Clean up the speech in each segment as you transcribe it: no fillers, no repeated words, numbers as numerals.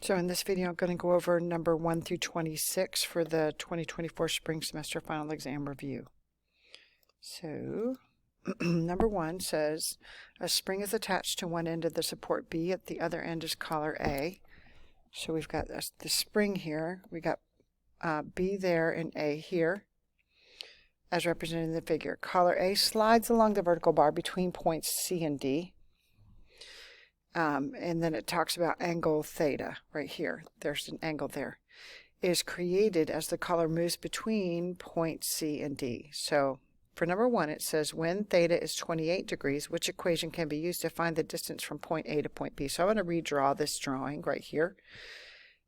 So in this video, I'm going to go over number 1 through 26 for the 2024 spring semester final exam review. So number 1 says a spring is attached to one end of the support B, at the other end is collar A. So we've got the spring here, we got B there and A here as represented in the figure. Collar A slides along the vertical bar between points C and D. And then it talks about angle theta right here. There's an angle there. Is created as the collar moves between points C and D. So for number 1, it says when theta is 28 degrees, which equation can be used to find the distance from point A to point B? So I'm going to redraw this drawing right here,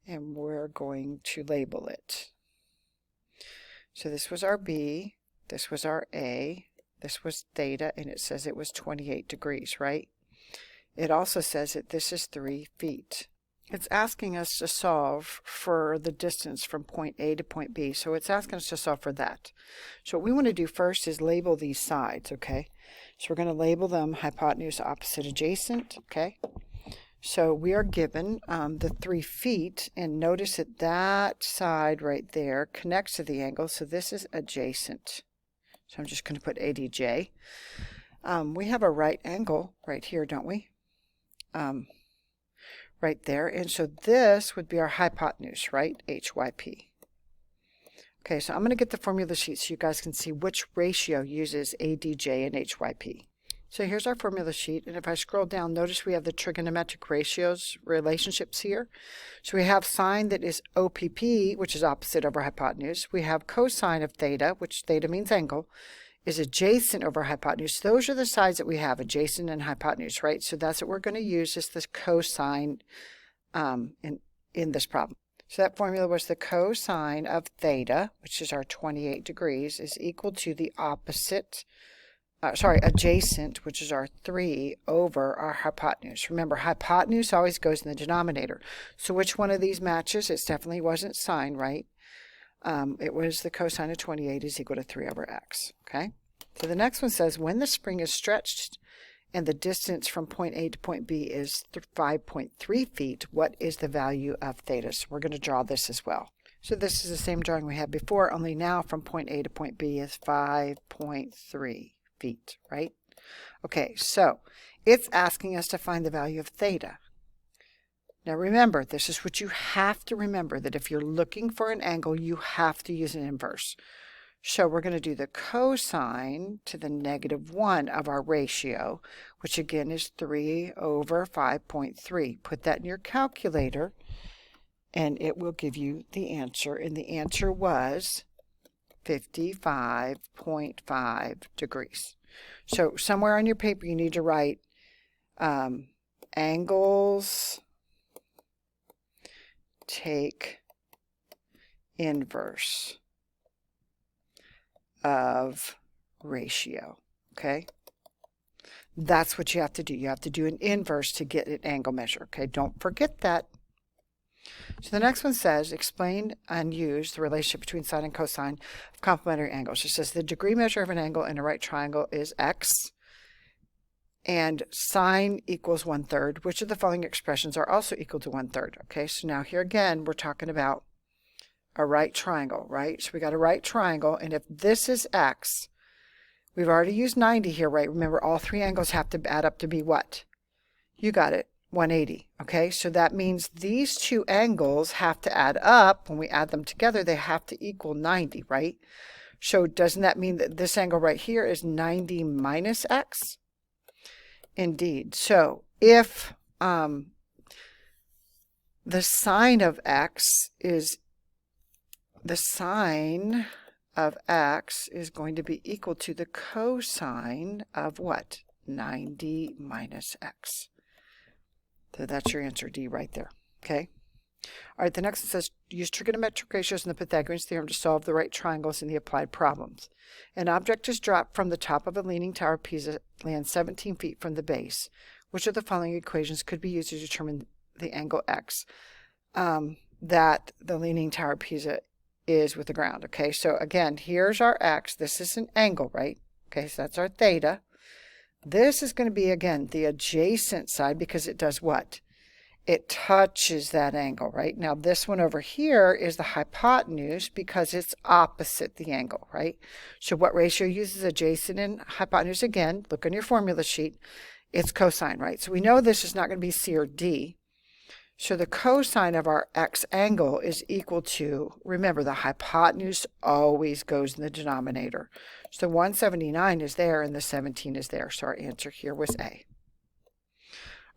and we're going to label it. So this was our B, this was our A, this was theta, and it says it was 28 degrees, right? It also says that this is 3 feet. It's asking us to solve for the distance from point A to point B. So it's asking us to solve for that. So what we want to do first is label these sides, okay? So we're going to label them hypotenuse, opposite, adjacent, okay? So we are given the 3 feet, and notice that that side right there connects to the angle. So this is adjacent. So I'm just going to put ADJ. We have a right angle right here, don't we? Right there, and so this would be our hypotenuse, right? HYP. Okay, so I'm going to get the formula sheet so you guys can see which ratio uses ADJ and HYP. So here's our formula sheet, and if I scroll down, notice we have the trigonometric ratios relationships here. So we have sine that is OPP, which is opposite over hypotenuse. We have cosine of theta, which theta means angle, is adjacent over hypotenuse. Those are the sides that we have, adjacent and hypotenuse, right? So that's what we're going to use as this cosine in this problem. So that formula was the cosine of theta, which is our 28 degrees, is equal to the adjacent, which is our 3 over our hypotenuse. Remember, hypotenuse always goes in the denominator. So which one of these matches? It definitely wasn't sine, right? It was the cosine of 28 is equal to 3 over x, okay? So the next one says when the spring is stretched and the distance from point A to point B is 5.3 feet, what is the value of theta? So we're going to draw this as well. So this is the same drawing we had before, only now from point A to point B is 5.3 feet, right? Okay, so it's asking us to find the value of theta. Now remember, this is what you have to remember, that if you're looking for an angle, you have to use an inverse. So we're going to do the cosine to the -1 of our ratio, which again is 3 over 5.3. Put that in your calculator, and it will give you the answer. And the answer was 55.5 degrees. So somewhere on your paper you need to write angles take inverse of ratio, okay? That's what you have to do. You have to do an inverse to get an angle measure, okay? Don't forget that. So the next one says, explain and use the relationship between sine and cosine of complementary angles. It says the degree measure of an angle in a right triangle is x, and sine equals 1/3. Which of the following expressions are also equal to 1/3? Okay, so now here again, we're talking about a right triangle, right? So we got a right triangle, and if this is x, we've already used 90 here, right? Remember, all 3 angles have to add up to be what? You got it, 180, okay? So that means these 2 angles have to add up. When we add them together, they have to equal 90, right? So doesn't that mean that this angle right here is 90 minus x? Indeed. So if the sine of x is going to be equal to the cosine of what? 90 minus x. So that's your answer, D, right there. Okay. All right, the next one says, use trigonometric ratios in the Pythagorean theorem to solve the right triangles in the applied problems. An object is dropped from the top of a leaning tower of Pisa, lands 17 feet from the base. Which of the following equations could be used to determine the angle x that the leaning tower of Pisa is with the ground? Okay, so again, here's our x. This is an angle, right? Okay, so that's our theta. This is going to be, again, the adjacent side because it does what? it touches that angle, right? Now this one over here is the hypotenuse because it's opposite the angle, right? So what ratio uses adjacent and hypotenuse? Again, look on your formula sheet. It's cosine, right? So we know this is not going to be C or D. So the cosine of our x angle is equal to, remember, the hypotenuse always goes in the denominator. So 179 is there and the 17 is there. So our answer here was A.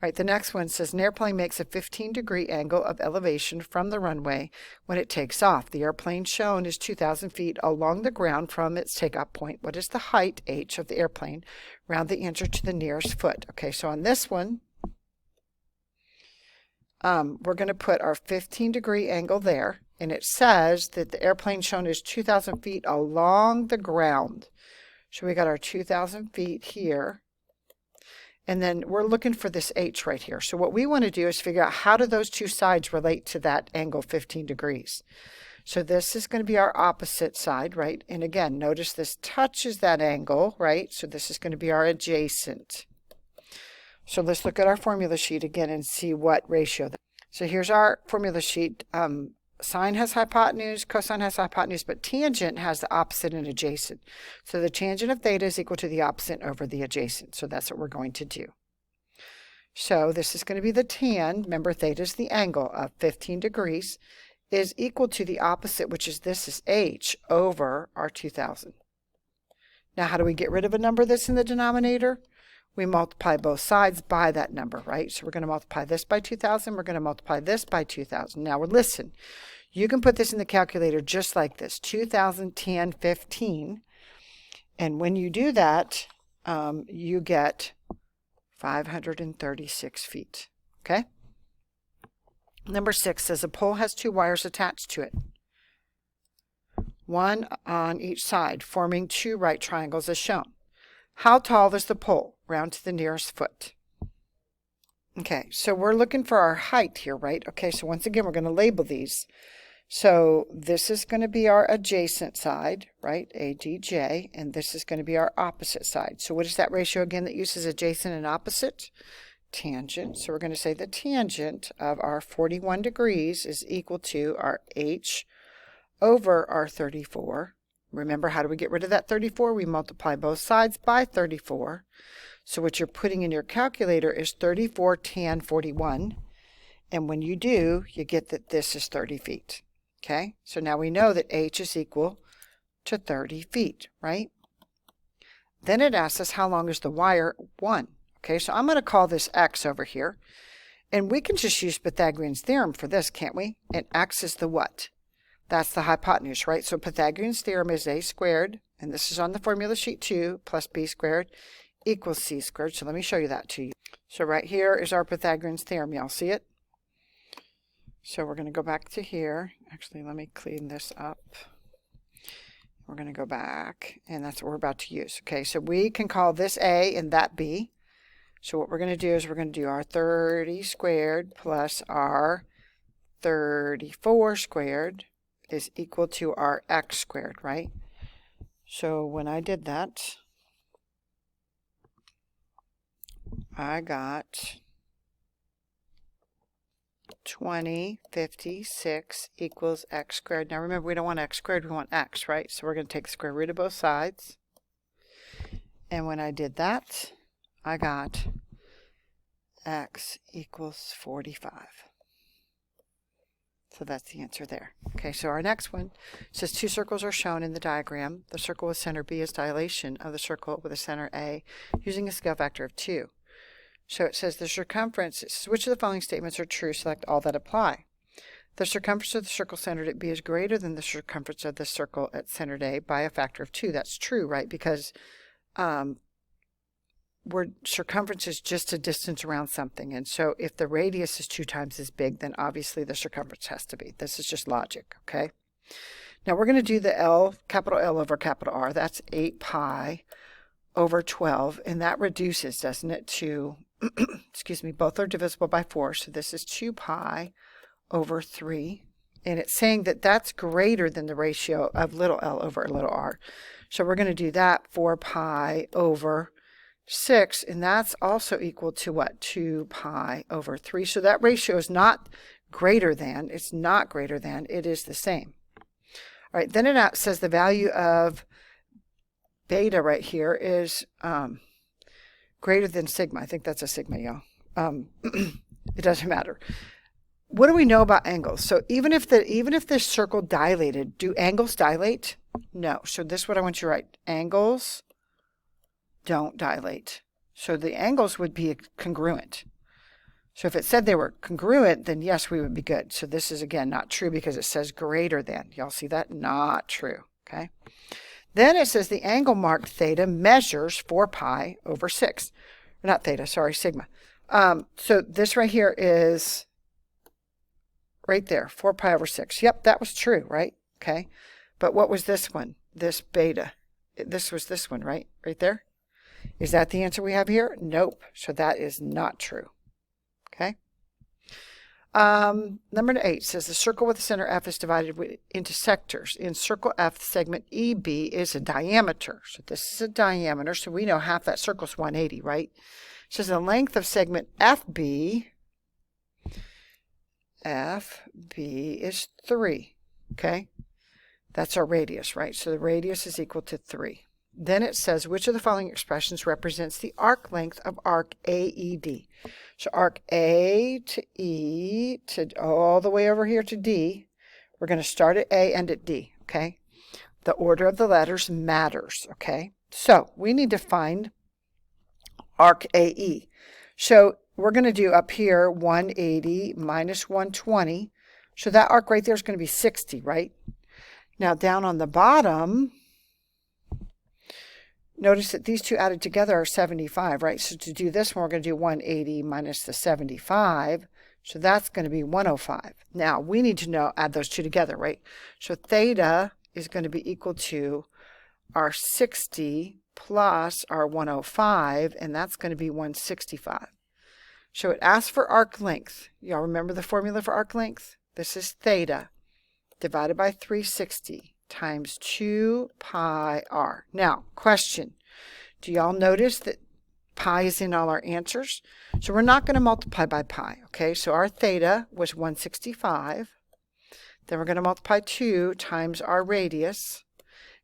All right, the next one says an airplane makes a 15-degree angle of elevation from the runway when it takes off. The airplane shown is 2,000 feet along the ground from its takeoff point. What is the height, h, of the airplane? Round the answer to the nearest foot. Okay, so on this one, we're going to put our 15-degree angle there, and it says that the airplane shown is 2,000 feet along the ground. So we got our 2,000 feet here. And then we're looking for this h right here. So what we want to do is figure out how do those two sides relate to that angle 15 degrees. So this is going to be our opposite side, right? And again, notice this touches that angle, right? So this is going to be our adjacent. So let's look at our formula sheet again and see what ratio. So here's our formula sheet. Sine has hypotenuse, cosine has hypotenuse, but tangent has the opposite and adjacent. So the tangent of theta is equal to the opposite over the adjacent. So that's what we're going to do. So this is going to be the tan. Remember, theta is the angle of 15 degrees is equal to the opposite, which is this is h over our 2,000. Now, how do we get rid of a number that's in the denominator? We multiply both sides by that number, right? So we're going to multiply this by 2,000. We're going to multiply this by 2,000. Now, listen. You can put this in the calculator just like this. 2,000 tan 15. And when you do that, you get 536 feet. Okay? Number 6 says a pole has 2 wires attached to it. One on each side, forming 2 right triangles as shown. How tall is the pole? Round to the nearest foot. Okay, so we're looking for our height here, right? Okay, so once again, we're going to label these. So this is going to be our adjacent side, right? ADJ, and this is going to be our opposite side. So what is that ratio again that uses adjacent and opposite? Tangent. So we're going to say the tangent of our 41 degrees is equal to our h over our 34. Remember, how do we get rid of that 34? We multiply both sides by 34. So what you're putting in your calculator is 34 tan 41. And when you do, you get that this is 30 feet. Okay, so now we know that h is equal to 30 feet, right? Then it asks us how long is the wire? 1. Okay, so I'm going to call this x over here. And we can just use Pythagorean's theorem for this, can't we? And x is the what? That's the hypotenuse, right? So Pythagorean's theorem is a squared, and this is on the formula sheet 2, plus b squared equals c squared. So let me show you that to you. So right here is our Pythagorean's theorem. Y'all see it? So we're going to go back to here. Actually, let me clean this up. We're going to go back, and that's what we're about to use. Okay, so we can call this A and that B. So what we're going to do is we're going to do our 30 squared plus our 34 squared is equal to our x squared, right? So when I did that, I got 2056 equals x squared. Now remember, we don't want x squared, we want x, right? So we're going to take the square root of both sides. And when I did that, I got x equals 45. So that's the answer there. Okay, so our next one says 2 circles are shown in the diagram. The circle with center B is dilation of the circle with a center A using a scale factor of 2. So it says the circumference, it says which of the following statements are true? Select all that apply. The circumference of the circle centered at B is greater than the circumference of the circle at centered A by a factor of 2. That's true, right? Because circumference is just a distance around something. And so if the radius is 2 times as big, then obviously the circumference has to be. This is just logic, okay? Now we're going to do the L, capital L over capital R. That's 8 pi over 12. And that reduces, doesn't it, to, excuse me, both are divisible by 4. So this is 2 pi over 3. And it's saying that that's greater than the ratio of little l over little r. So we're going to do that 4 pi over 6, and that's also equal to what? 2 pi over 3. So that ratio is not greater than, it's not greater than, it is the same. All right, then it says the value of beta right here is greater than sigma. I think that's a sigma, y'all. It doesn't matter. What do we know about angles? So even if this circle dilated, do angles dilate? No. So this is what I want you to write. Angles don't dilate. So the angles would be congruent. So if it said they were congruent, then yes, we would be good. So this is, again, not true because it says greater than. Y'all see that? Not true. Okay. Then it says the angle marked theta measures 4 pi over 6. Or not theta, sorry, sigma. So this right here is right there, 4 pi over 6. Yep, that was true, right? Okay. But what was this one? This beta. This was this one, right? Right there. Is that the answer we have here? Nope. So that is not true. Okay. Number 8 says the circle with the center F is divided into sectors. In circle F, the segment EB is a diameter. So this is a diameter. So we know half that circle is 180, right? It says the length of segment FB is 3. Okay. That's our radius, right? So the radius is equal to 3. Then it says, which of the following expressions represents the arc length of arc AED? So arc A to E to all the way over here to D. We're going to start at A, end at D, okay? The order of the letters matters, okay? So we need to find arc AE. So we're going to do up here 180 minus 120. So that arc right there is going to be 60, right? Now down on the bottom, notice that these two added together are 75, right? So to do this one, we're going to do 180 minus the 75. So that's going to be 105. Now, we need to add those two together, right? So theta is going to be equal to our 60 plus our 105, and that's going to be 165. So it asks for arc length. Y'all remember the formula for arc length? This is theta divided by 360. Times 2 pi r. Now, question. Do y'all notice that pi is in all our answers? So we're not going to multiply by pi, okay? So our theta was 165. Then we're going to multiply 2 times our radius.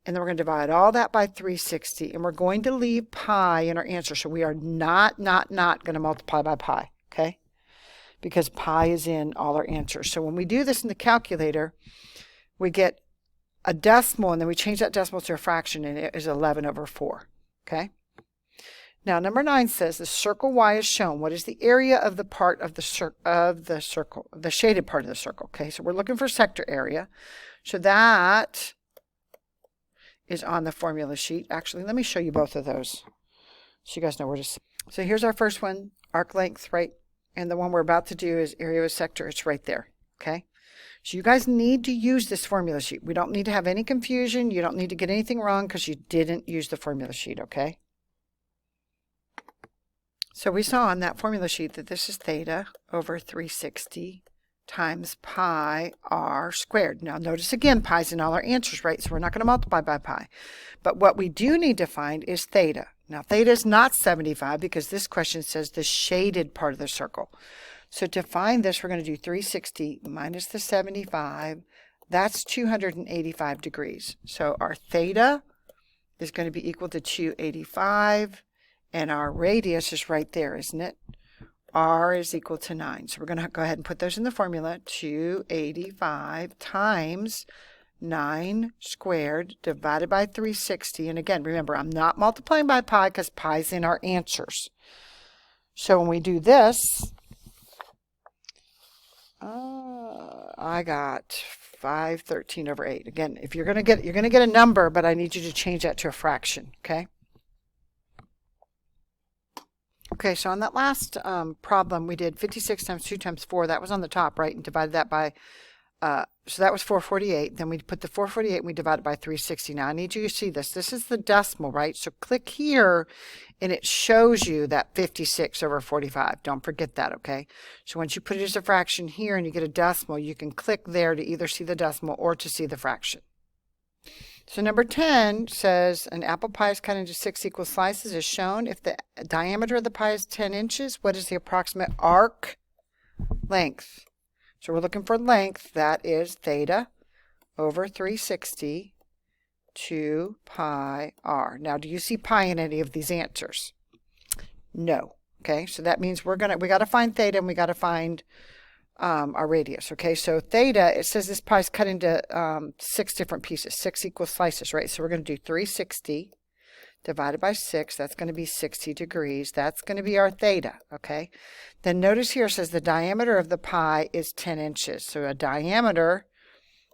And then we're going to divide all that by 360. And we're going to leave pi in our answer. So we are not going to multiply by pi, okay? Because pi is in all our answers. So when we do this in the calculator, we get a decimal, and then we change that decimal to a fraction, and it is 11 over 4. Okay? Now, number 9 says the circle Y is shown. What is the area of the part of the circle, the shaded part of the circle? Okay, so we're looking for sector area. So that is on the formula sheet. Actually, let me show you both of those so you guys know where to see. So here's our first one, arc length, right? And the one we're about to do is area of a sector. It's right there. Okay? So you guys need to use this formula sheet. We don't need to have any confusion. You don't need to get anything wrong because you didn't use the formula sheet, okay? So we saw on that formula sheet that this is theta over 360 times pi r squared. Now notice again, pi's in all our answers, right? So we're not going to multiply by pi. But what we do need to find is theta. Now theta is not 75 because this question says the shaded part of the circle. So to find this, we're going to do 360 minus the 75. That's 285 degrees. So our theta is going to be equal to 285. And our radius is right there, isn't it? R is equal to 9. So we're going to go ahead and put those in the formula. 285 times 9 squared divided by 360. And again, remember, I'm not multiplying by pi because pi's in our answers. So when we do this, I got 513 over 8. Again, if you're going to get a number, but I need you to change that to a fraction, okay? Okay, so on that last problem, we did 56 times 2 times 4. That was on the top, right? And divided that by, so that was 448. Then we put the 448 and we divided by 360. Now, I need you to see this. This is the decimal, right? So click here, and it shows you that 56 over 45. Don't forget that, okay? So once you put it as a fraction here and you get a decimal, you can click there to either see the decimal or to see the fraction. So number 10 says an apple pie is cut into 6 equal slices as shown. If the diameter of the pie is 10 inches, what is the approximate arc length? So we're looking for length. That is theta over 360 2 pi r. Now, do you see pi in any of these answers? No. Okay, so that means we got to find theta and we got to find our radius. Okay, so theta, it says this pie is cut into 6 different pieces, 6 equal slices, right? So we're going to do 360 divided by 6. That's going to be 60 degrees. That's going to be our theta. Okay, then notice here it says the diameter of the pie is 10 inches. So a diameter,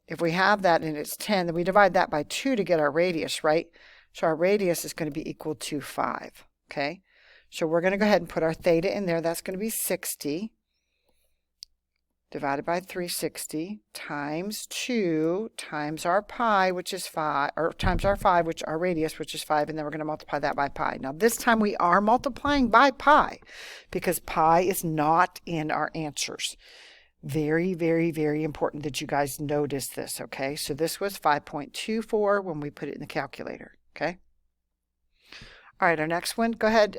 if we have that and it's 10, then we divide that by 2 to get our radius, right? So our radius is going to be equal to 5. Okay, so we're going to go ahead and put our theta in there. That's going to be 60 divided by 360 times 2 times our pi, which is 5, or times our 5, which our radius, which is 5, and then we're going to multiply that by pi. Now this time we are multiplying by pi because pi is not in our answers. Very, very, very important that you guys notice this, okay? So this was 5.24 when we put it in the calculator, okay? All right, our next one, go ahead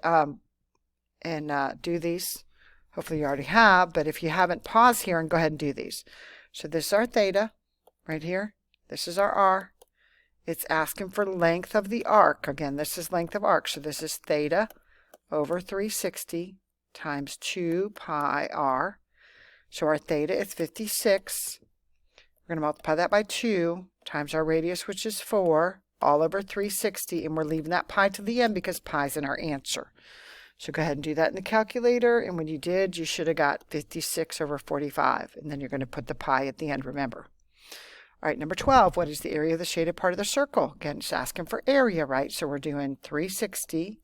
and do these. Hopefully you already have, but if you haven't, pause here and go ahead and do these. So this is our theta right here. This is our r. It's asking for length of the arc. Again, this is length of arc. So this is theta over 360 times 2 pi r. So our theta is 56. We're going to multiply that by 2 times our radius, which is 4, all over 360. And we're leaving that pi to the end because pi is in our answer. So go ahead and do that in the calculator, and when you did, you should have got 56 over 45, and then you're going to put the pi at the end, remember. All right, number 12, what is the area of the shaded part of the circle? Again, it's asking for area, right? So we're doing 360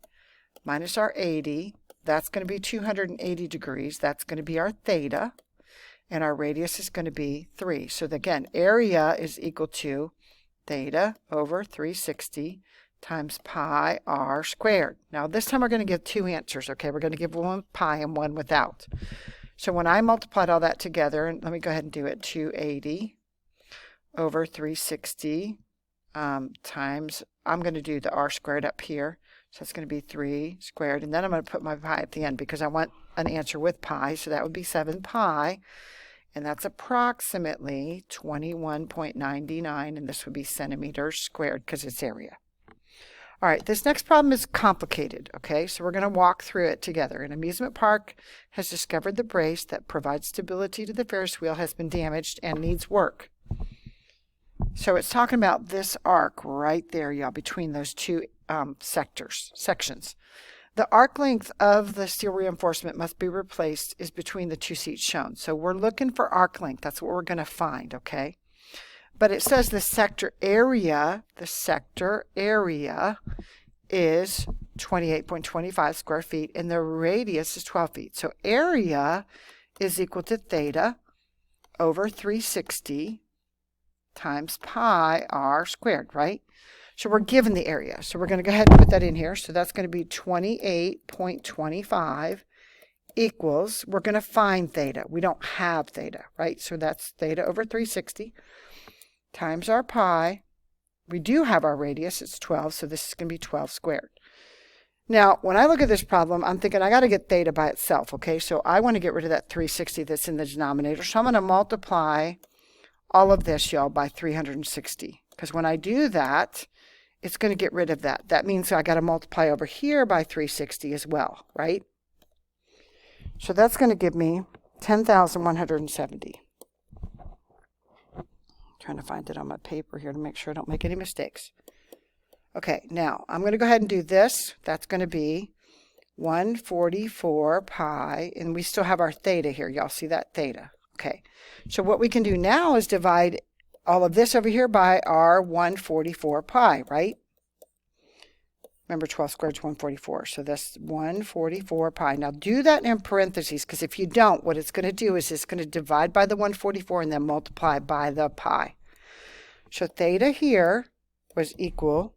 minus our 80. That's going to be 280 degrees. That's going to be our theta, and our radius is going to be 3. So again, area is equal to theta over 360 times pi r squared. Now this time we're going to give 2 answers, okay? We're going to give one with pi and one without. So when I multiplied all that together, and let me go ahead and do it, 280 over 360 times, I'm going to do the r squared up here. So that's going to be 3 squared, and then I'm going to put my pi at the end because I want an answer with pi, so that would be 7 pi, and that's approximately 21.99, and this would be centimeters squared because it's area. All right, this next problem is complicated, okay? So we're going to walk through it together. An amusement park has discovered the brace that provides stability to the Ferris wheel has been damaged and needs work. So it's talking about this arc right there, y'all, between those two sections. The arc length of the steel reinforcement must be replaced is between the 2 seats shown. So we're looking for arc length. That's what we're going to find, okay? But it says the sector area is 28.25 square feet, and the radius is 12 feet. So area is equal to theta over 360 times pi r squared, right? So we're given the area. So we're going to go ahead and put that in here. So that's going to be 28.25 equals, we're going to find theta. We don't have theta, right? So that's theta over 360. Times our pi. We do have our radius, it's 12, so this is going to be 12 squared. Now, when I look at this problem, I'm thinking I got to get theta by itself, okay? So I want to get rid of that 360 that's in the denominator, so I'm going to multiply all of this, y'all, by 360, because when I do that, it's going to get rid of that. That means I got to multiply over here by 360 as well, right? So that's going to give me 10,170. Trying to find it on my paper here to make sure I don't make any mistakes. Okay, now I'm going to go ahead and do this. That's going to be 144 pi, and we still have our theta here. Y'all see that theta? Okay, so what we can do now is divide all of this over here by our 144 pi, right? Remember, 12 squared is 144, so that's 144 pi. Now do that in parentheses, because if you don't, what it's going to do is it's going to divide by the 144 and then multiply by the pi. So theta here was equal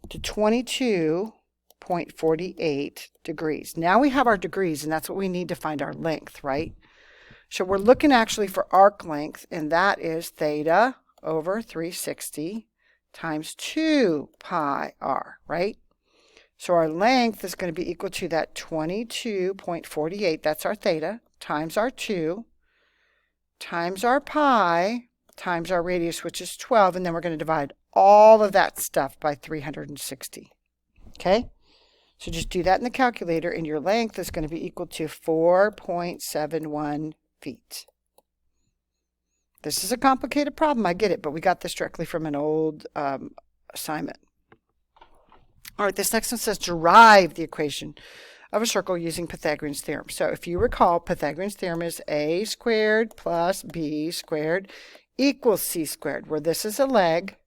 to 22.48 degrees. Now we have our degrees, and that's what we need to find our length, right? So we're looking actually for arc length, and that is theta over 360 times 2 pi r, right? So our length is going to be equal to that 22.48, that's our theta, times our 2, times our pi, times our radius, which is 12, and then we're going to divide all of that stuff by 360. Okay? So just do that in the calculator, and your length is going to be equal to 4.71 feet. This is a complicated problem, I get it, but we got this directly from an old assignment. All right, this next one says derive the equation of a circle using Pythagorean's theorem. So if you recall, Pythagorean's theorem is a squared plus b squared equals c squared, where this is a leg,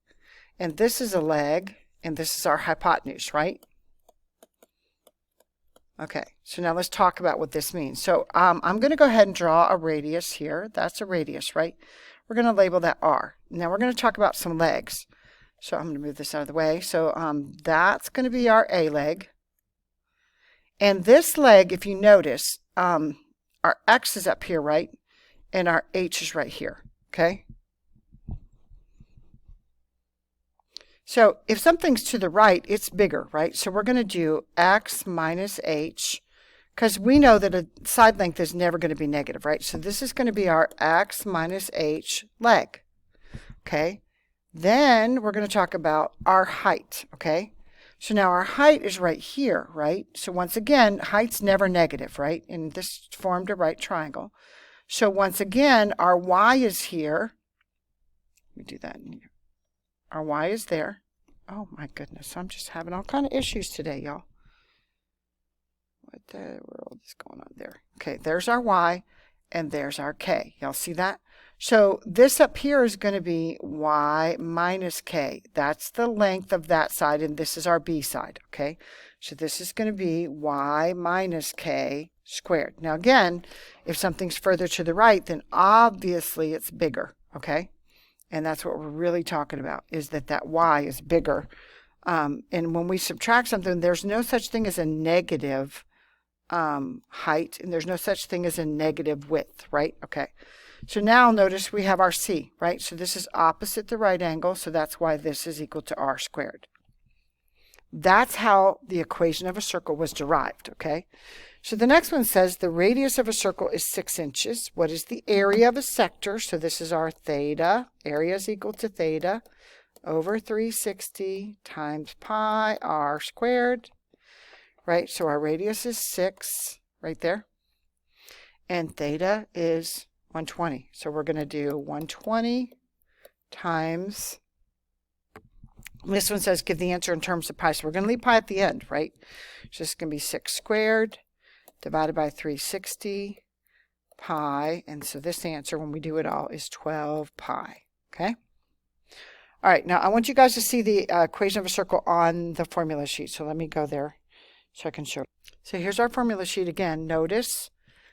and this is a leg, and this is our hypotenuse, right? Okay, so now let's talk about what this means. So I'm going to go ahead and draw a radius here. That's a radius, right? We're going to label that r. Now we're going to talk about some legs. So I'm going to move this out of the way. So that's going to be our A leg. And this leg, if you notice, our X is up here, right? And our H is right here, okay? So if something's to the right, it's bigger, right? So we're going to do X minus H, because we know that a side length is never going to be negative, right? So this is going to be our X minus H leg, okay? Then we're going to talk about our height, okay? So now our height is right here, right? So once again, height's never negative, right? And this formed a right triangle. So once again, our y is here. Let me do that in here. Our y is there. Oh my goodness, I'm just having all kind of issues today, y'all. What the world is going on there? Okay, there's our y, and there's our k. Y'all see that? So this up here is going to be y minus k. That's the length of that side, and this is our b side, okay? So this is going to be y minus k squared. Now again, if something's further to the right, then obviously it's bigger, okay? And that's what we're really talking about, is that y is bigger. And when we subtract something, there's no such thing as a negative height, and there's no such thing as a negative width, right? Okay. So now notice we have our c, right? So this is opposite the right angle, so that's why this is equal to r squared. That's how the equation of a circle was derived, okay? So the next one says the radius of a circle is 6 inches. What is the area of a sector? So this is our theta. Area is equal to theta over 360 times pi r squared, right? So our radius is 6 right there. And theta is 120. So we're going to do 120 times, this one says give the answer in terms of pi. So we're going to leave pi at the end, right? So this is going to be 6 squared divided by 360 pi. And so this answer, when we do it all, is 12 pi. Okay? All right, now I want you guys to see the equation of a circle on the formula sheet. So let me go there so I can show. So here's our formula sheet again. Notice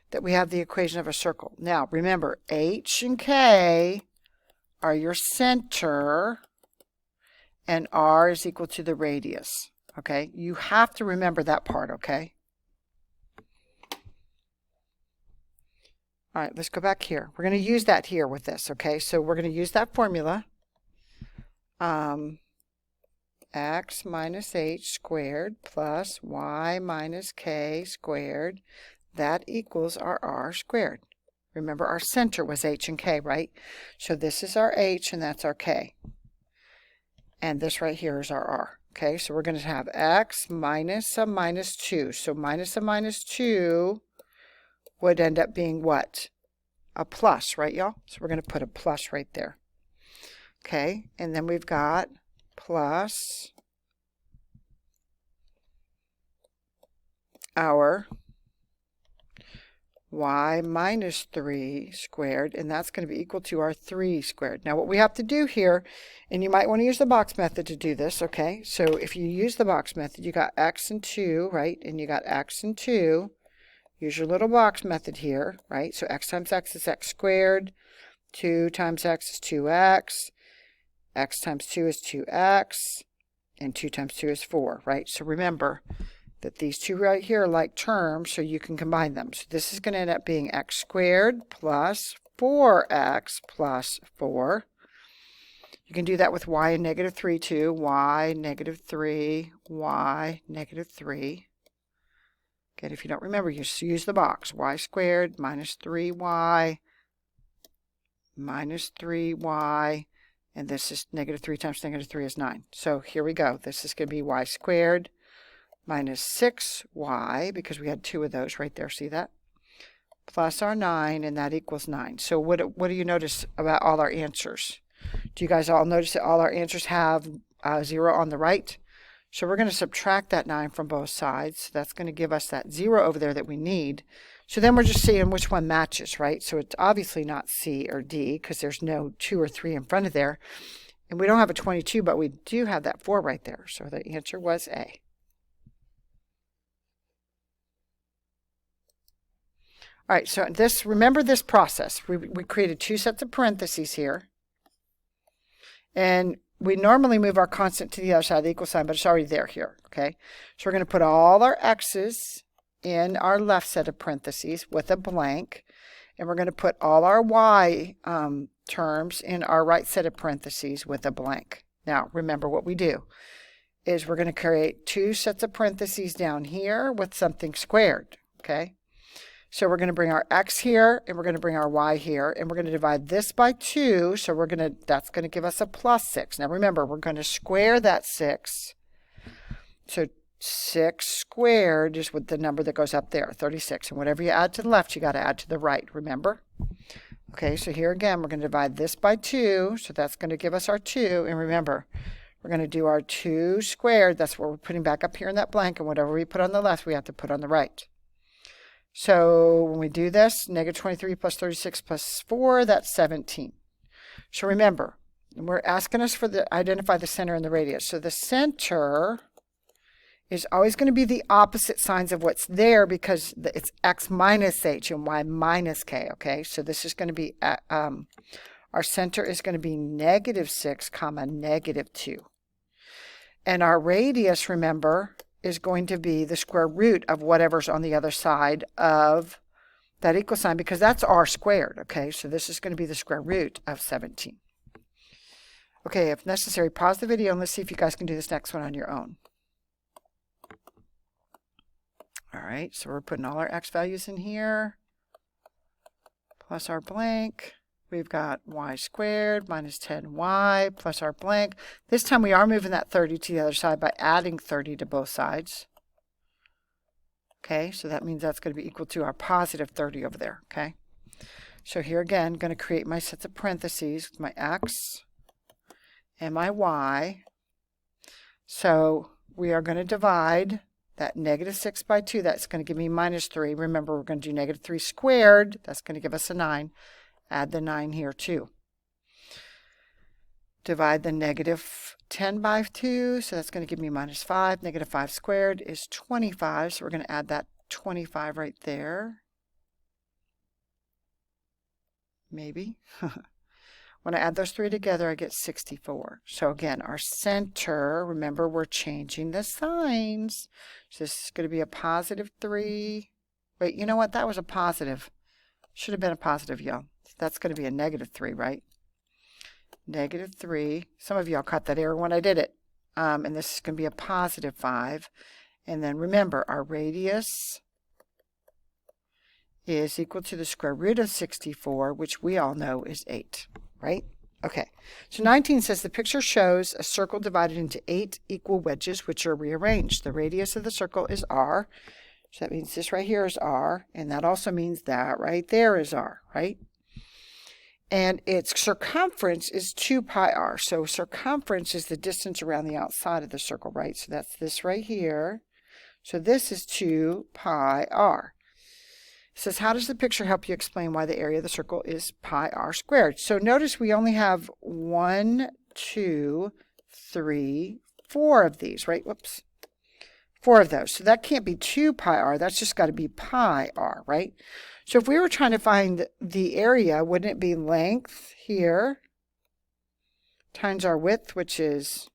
that we have the equation of a circle. Now remember, H and K are your center, and R is equal to the radius. Okay, you have to remember that part, okay? All right, let's go back here. We're going to use that here with this, okay? So we're going to use that formula. X minus H squared plus Y minus K squared. That equals our R squared. Remember, our center was H and K, right? So this is our H, and that's our K. And this right here is our R. Okay, so we're going to have X minus a minus 2. So minus a minus 2 would end up being what? A plus, right, y'all? So we're going to put a plus right there. Okay, and then we've got plus our y minus 3 squared, and that's going to be equal to our 3 squared. Now what we have to do here, and you might want to use the box method to do this, okay? So if you use the box method, you got x and 2, right? And you got x and 2. Use your little box method here, right? So x times x is x squared. 2 times x is 2x. X times 2 is 2x. And 2 times 2 is 4, right? So remember that these two right here are like terms, so you can combine them. So this is going to end up being x squared plus 4x plus 4. You can do that with y and -3 too. Y, -3, y, -3. Again, if you don't remember, you just use the box. Y squared minus 3y minus 3y. And this is -3 times -3 is 9. So here we go. This is going to be y squared minus 6y, because we had 2 of those right there. See that? Plus our 9, and that equals 9. So what do you notice about all our answers? Do you guys all notice that all our answers have 0 on the right? So we're going to subtract that 9 from both sides. So that's going to give us that 0 over there that we need. So then we're just seeing which one matches, right? So it's obviously not C or D, because there's no 2 or 3 in front of there. And we don't have a 22, but we do have that 4 right there. So the answer was A. All right, so remember this process. We created 2 sets of parentheses here. And we normally move our constant to the other side of the equal sign, but it's already there here, okay? So we're going to put all our x's in our left set of parentheses with a blank. And we're going to put all our y terms in our right set of parentheses with a blank. Now, remember what we do is we're going to create 2 sets of parentheses down here with something squared, okay? So we're going to bring our x here, and we're going to bring our y here, and we're going to divide this by 2, so that's going to give us a plus 6. Now remember, we're going to square that 6. So 6 squared is with the number that goes up there, 36. And whatever you add to the left, you got to add to the right, remember? Okay, so here again, we're going to divide this by 2, so that's going to give us our 2. And remember, we're going to do our 2 squared. That's what we're putting back up here in that blank, and whatever we put on the left, we have to put on the right. So when we do this, -23 plus 36 plus 4, that's 17. So remember, we're asking us for identify the center and the radius. So the center is always going to be the opposite signs of what's there, because it's x minus h and y minus k, okay? So this is going to be, our center is going to be -6, comma, -2. And our radius, remember, is going to be the square root of whatever's on the other side of that equal sign, because that's r squared, okay? So this is going to be the square root of 17. Okay, if necessary, pause the video and let's see if you guys can do this next one on your own. All right, so we're putting all our x values in here, plus our blank. We've got y squared minus 10y plus our blank. This time we are moving that 30 to the other side by adding 30 to both sides. Okay, so that means that's going to be equal to our positive 30 over there, okay? So here again, I'm going to create my sets of parentheses with my x and my y. So we are going to divide that -6 by 2. That's going to give me -3. Remember, we're going to do -3 squared. That's going to give us a 9. Add the 9 here too. Divide the -10 by 2, so that's going to give me -5. -5 squared is 25, so we're going to add that 25 right there. Maybe. When I add those 3 together, I get 64. So again, our center, remember, we're changing the signs. So this is going to be a +3. Wait, you know what? That was a positive. Should have been a positive, y'all. That's going to be a -3, right? -3. Some of y'all caught that error when I did it. And this is going to be a +5. And then remember, our radius is equal to the square root of 64, which we all know is 8, right? Okay, so 19 says the picture shows a circle divided into 8 equal wedges, which are rearranged. The radius of the circle is r. So that means this right here is r, and that also means that right there is r, right? And its circumference is 2 pi r. So circumference is the distance around the outside of the circle, right? So that's this right here. So this is 2 pi r. It says, how does the picture help you explain why the area of the circle is pi r squared? So notice we only have 1, 2, 3, 4 of these, right? Whoops. 4 of those. So that can't be 2 pi r. That's just got to be pi r, right? So if we were trying to find the area, wouldn't it be length here times our width, which is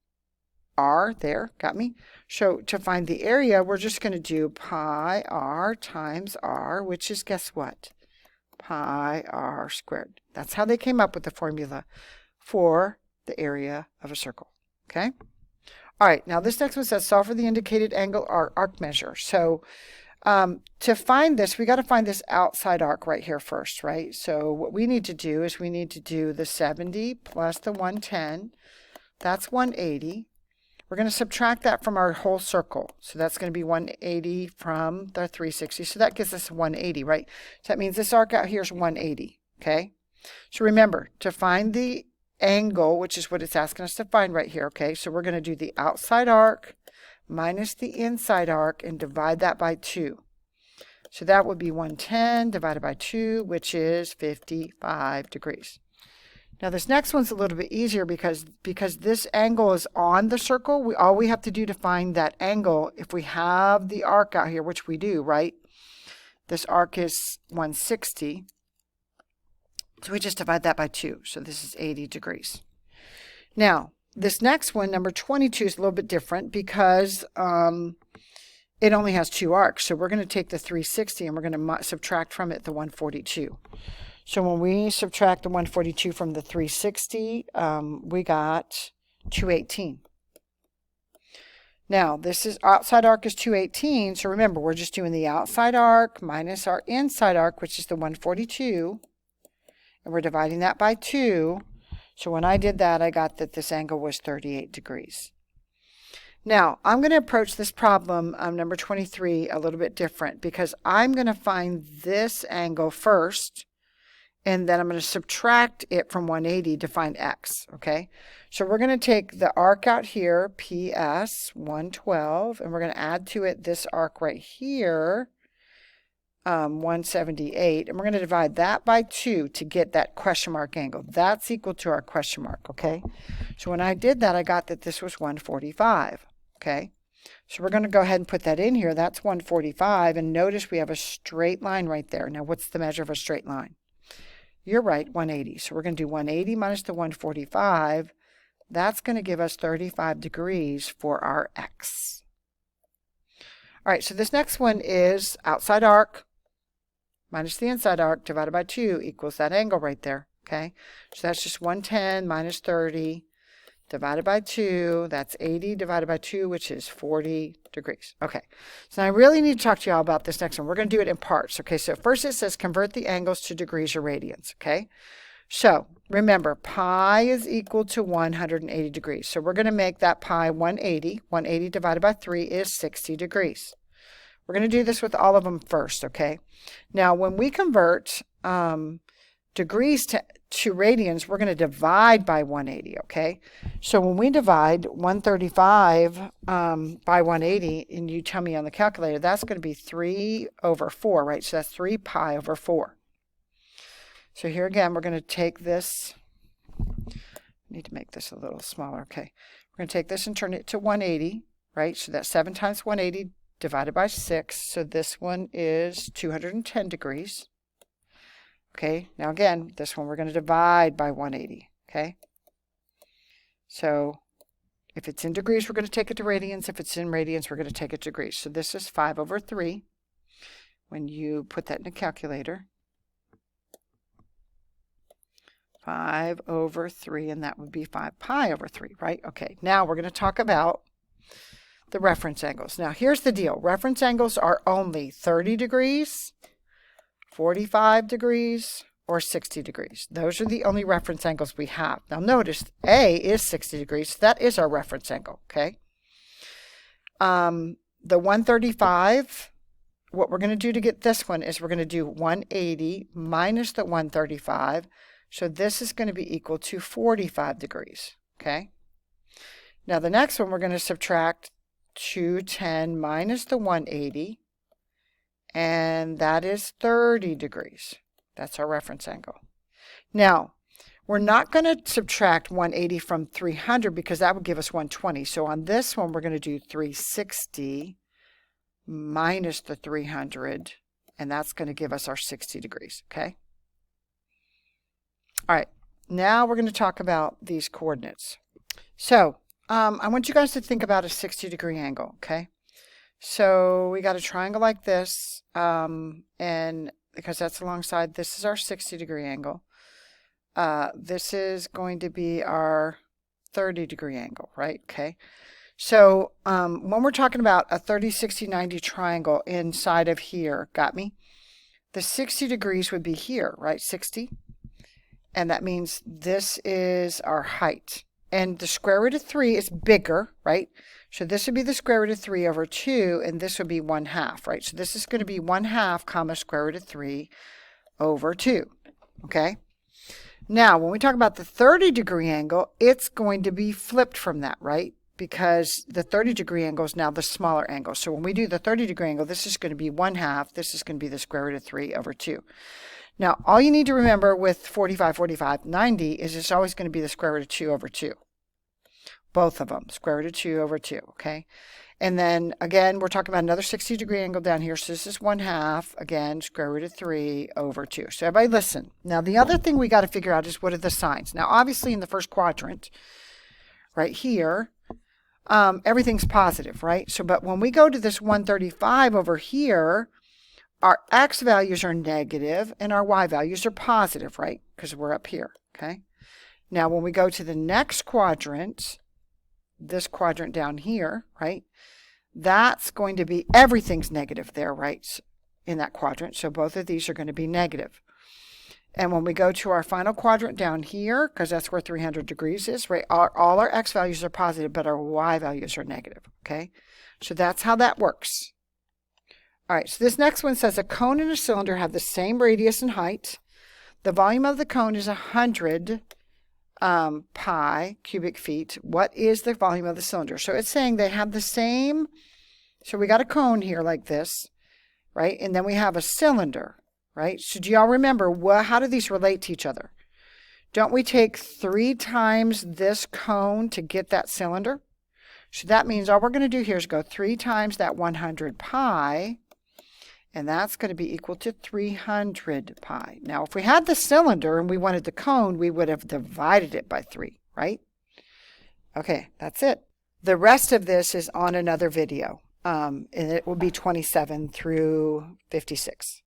r there? Got me? So to find the area, we're just going to do pi r times r, which is, guess what? Pi r squared. That's how they came up with the formula for the area of a circle. Okay? All right, now this next one says solve for the indicated angle or arc measure. So to find this, we got to find this outside arc right here first, right? So what we need to do is we need to do the 70 plus the 110. That's 180. We're going to subtract that from our whole circle. So that's going to be 180 from the 360. So that gives us 180, right? So that means this arc out here is 180, okay? So remember, to find the angle, which is what it's asking us to find right here, okay? So we're going to do the outside arc minus the inside arc and divide that by 2. So that would be 110 divided by 2, which is 55 degrees. Now this next one's a little bit easier because this angle is on the circle. All we have to do to find that angle, if we have the arc out here, which we do, right? This arc is 160. So we just divide that by 2. So this is 80 degrees. Now, this next one, number 22, is a little bit different because it only has 2 arcs. So we're going to take the 360 and we're going to subtract from it the 142. So when we subtract the 142 from the 360, we got 218. Now, this is outside arc is 218. So remember, we're just doing the outside arc minus our inside arc, which is the 142. And we're dividing that by 2. So when I did that, I got that this angle was 38 degrees. Now, I'm going to approach this problem, number 23, a little bit different because I'm going to find this angle first, and then I'm going to subtract it from 180 to find x, okay? So we're going to take the arc out here, PS 112, and we're going to add to it this arc right here, 178, and we're going to divide that by 2 to get that question mark angle. That's equal to our question mark, okay? So when I did that, I got that this was 145, okay? So we're going to go ahead and put that in here. That's 145, and notice we have a straight line right there. Now, what's the measure of a straight line? You're right, 180. So we're going to do 180 minus the 145. That's going to give us 35 degrees for our x. All right, so this next one is outside arc minus the inside arc divided by 2 equals that angle right there, okay? So that's just 110 minus 30 divided by 2. That's 80 divided by 2, which is 40 degrees. Okay, so now I really need to talk to you all about this next one. We're going to do it in parts, okay? So first it says convert the angles to degrees or radians, okay? So remember, pi is equal to 180 degrees. So we're going to make that pi 180. 180 divided by 3 is 60 degrees. We're going to do this with all of them first, okay? Now, when we convert degrees to radians, we're going to divide by 180, okay? So when we divide 135 by 180, and you tell me on the calculator, that's going to be 3 over 4, right? So that's 3 pi over 4. So here again, we're going to take this. I need to make this a little smaller, okay? We're going to take this and turn it to 180, right? So that's 7 times 180 divided by 6. So this one is 210 degrees. Okay, now again, this one we're going to divide by 180, okay? So if it's in degrees, we're going to take it to radians. If it's in radians, we're going to take it to degrees. So this is 5 over 3 when you put that in a calculator. 5 over 3, and that would be 5 pi over 3, right? Okay, now we're going to talk about the reference angles. Now here's the deal. Reference angles are only 30 degrees, 45 degrees, or 60 degrees. Those are the only reference angles we have. Now notice A is 60 degrees. So that is our reference angle, okay? The 135, what we're going to do to get this one is we're going to do 180 minus the 135. So this is going to be equal to 45 degrees, okay? Now the next one, we're going to subtract 210 minus the 180, and that is 30 degrees. That's our reference angle. Now, we're not going to subtract 180 from 300 because that would give us 120. So on this one, we're going to do 360 minus the 300, and that's going to give us our 60 degrees, okay? All right, now we're going to talk about these coordinates. So I want you guys to think about a 60-degree angle, okay? So we got a triangle like this, and because that's alongside, this is our 60-degree angle. This is going to be our 30-degree angle, right? Okay. So when we're talking about a 30, 60, 90 triangle inside of here, got me? The 60 degrees would be here, right? 60. And that means this is our height. And the square root of 3 is bigger, right? So this would be the square root of 3 over 2, and this would be 1/2, right? So this is going to be 1/2 comma square root of 3 over 2, okay? Now, when we talk about the 30-degree angle, it's going to be flipped from that, right? Because the 30-degree angle is now the smaller angle. So when we do the 30-degree angle, this is going to be 1/2. This is going to be the square root of 3 over 2. Now, all you need to remember with 45, 45, 90 is it's always going to be the square root of 2 over 2. Both of them, square root of 2 over 2, okay? And then, again, we're talking about another 60-degree angle down here. So this is 1/2, again, square root of 3 over 2. So everybody listen. Now, the other thing we got to figure out is what are the signs. Now, obviously, in the first quadrant, right here, everything's positive, right? So, but when we go to this 135 over here, our x values are negative and our y values are positive, right? Because we're up here, okay? Now, when we go to the next quadrant, this quadrant down here, right? That's going to be, everything's negative there, right? In that quadrant. So both of these are going to be negative. And when we go to our final quadrant down here, because that's where 300 degrees is, right? All our x values are positive, but our y values are negative, okay? So that's how that works. All right, so this next one says a cone and a cylinder have the same radius and height. The volume of the cone is 100 pi cubic feet. What is the volume of the cylinder? So it's saying they have the same, so we got a cone here like this, right? And then we have a cylinder, right? So do y'all remember, how do these relate to each other? Don't we take 3 times this cone to get that cylinder? So that means all we're going to do here is go 3 times that 100 pi, and that's going to be equal to 300 pi. Now, if we had the cylinder and we wanted the cone, we would have divided it by 3, right? Okay, that's it. The rest of this is on another video, and it will be 27 through 56.